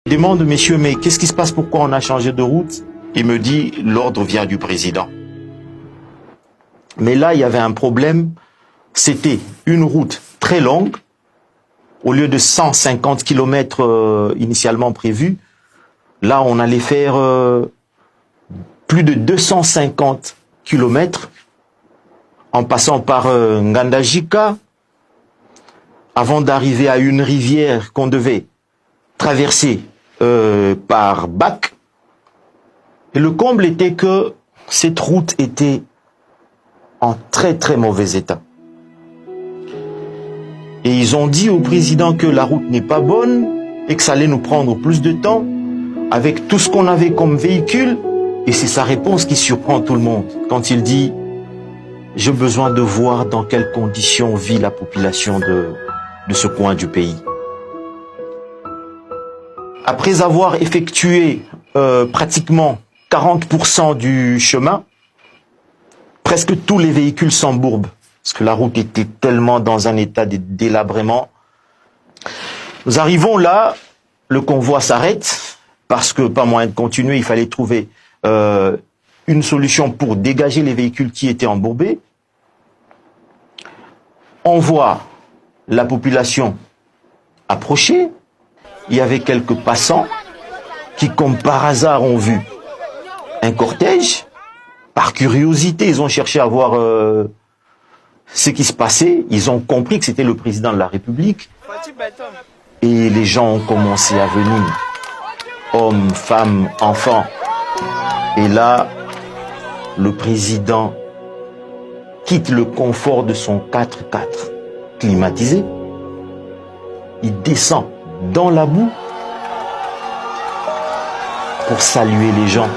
Je demande, messieurs, mais qu'est-ce qui se passe? Pourquoi on a changé de route? Il me dit, l'ordre vient du président. Mais là, il y avait un problème. C'était une route très longue. Au lieu de 150 km initialement prévu, là, on allait faire plus de 250 km en passant par Ngandajika, avant d'arriver à une rivière qu'on devait traverser par Bac. Et le comble était que cette route était en très très mauvais état. Et ils ont dit au président que la route n'est pas bonne et que ça allait nous prendre plus de temps avec tout ce qu'on avait comme véhicule. Et c'est sa réponse qui surprend tout le monde quand il dit « J'ai besoin de voir dans quelles conditions vit la population de ce coin du pays ». Après avoir effectué pratiquement 40% du chemin, presque tous les véhicules s'embourbent, parce que la route était tellement dans un état de délabrement. Nous arrivons là, le convoi s'arrête, parce que pas moyen de continuer, il fallait trouver une solution pour dégager les véhicules qui étaient embourbés. On voit la population approcher. Il y avait quelques passants qui, comme par hasard, ont vu un cortège. Par curiosité, ils ont cherché à voir ce qui se passait. Ils ont compris que c'était le président de la République. Et les gens ont commencé à venir. Hommes, femmes, enfants. Et là, le président quitte le confort de son 4x4 climatisé. Il descend dans la boue pour saluer les gens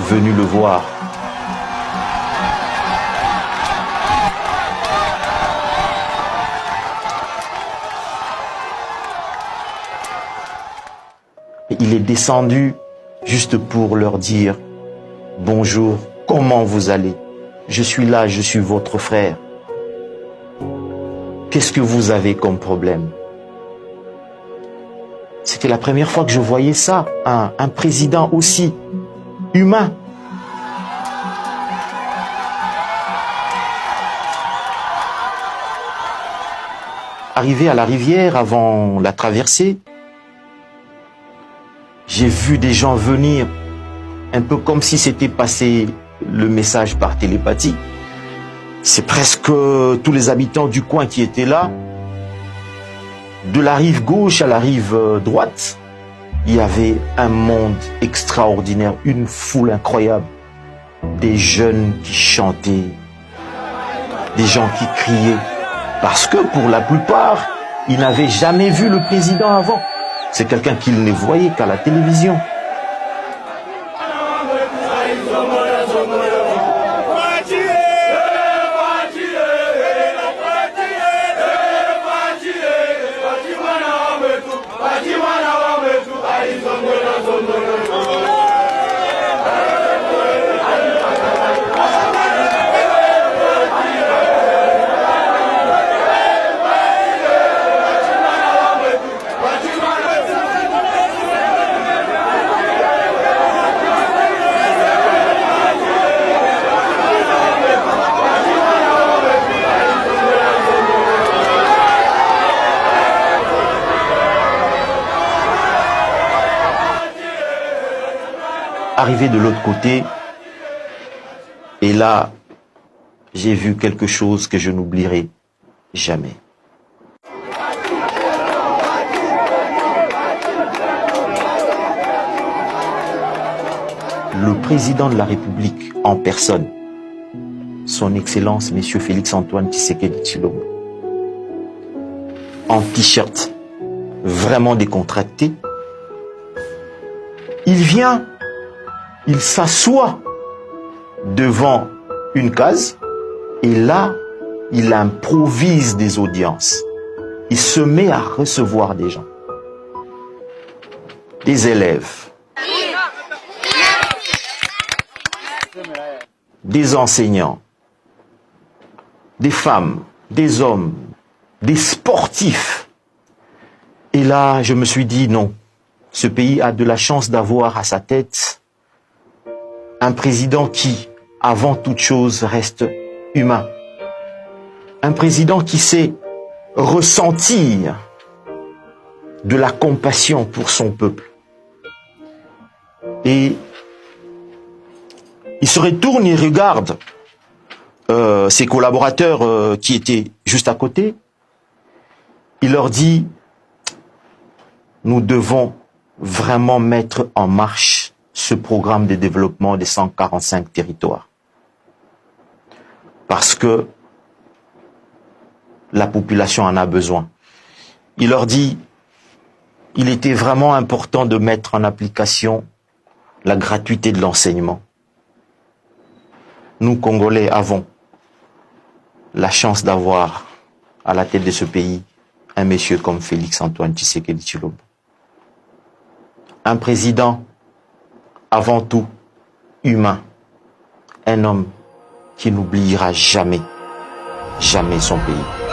venus le voir. Et il est descendu juste pour leur dire « Bonjour, comment vous allez? Je suis là, je suis votre frère. Qu'est-ce que vous avez comme problème ?» C'était la première fois que je voyais ça, un président aussi humain. Arrivé à la rivière, avant la traversée, j'ai vu des gens venir, un peu comme si c'était passé le message par télépathie. C'est presque tous les habitants du coin qui étaient là. De la rive gauche à la rive droite, il y avait un monde extraordinaire, une foule incroyable. Des jeunes qui chantaient, des gens qui criaient. Parce que pour la plupart, ils n'avaient jamais vu le président avant. C'est quelqu'un qu'ils ne voyaient qu'à la télévision. Arrivé de l'autre côté, et là, j'ai vu quelque chose que je n'oublierai jamais. Le président de la République en personne, son Excellence, Monsieur Félix-Antoine Tshisekedi Tshilombo, en t-shirt, vraiment décontracté, il vient. Il s'assoit devant une case et là, il improvise des audiences. Il se met à recevoir des gens, des élèves, des enseignants, des femmes, des hommes, des sportifs. Et là, je me suis dit non, ce pays a de la chance d'avoir à sa tête un président qui, avant toute chose, reste humain. Un président qui sait ressentir de la compassion pour son peuple. Et il se retourne et regarde ses collaborateurs qui étaient juste à côté. Il leur dit, nous devons vraiment mettre en marche ce programme de développement des 145 territoires. Parce que la population en a besoin. Il leur dit, il était vraiment important de mettre en application la gratuité de l'enseignement. Nous, Congolais, avons la chance d'avoir à la tête de ce pays un monsieur comme Félix-Antoine Tshisekedi Tshilombo. Un président, avant tout, humain. Un homme qui n'oubliera jamais, jamais son pays.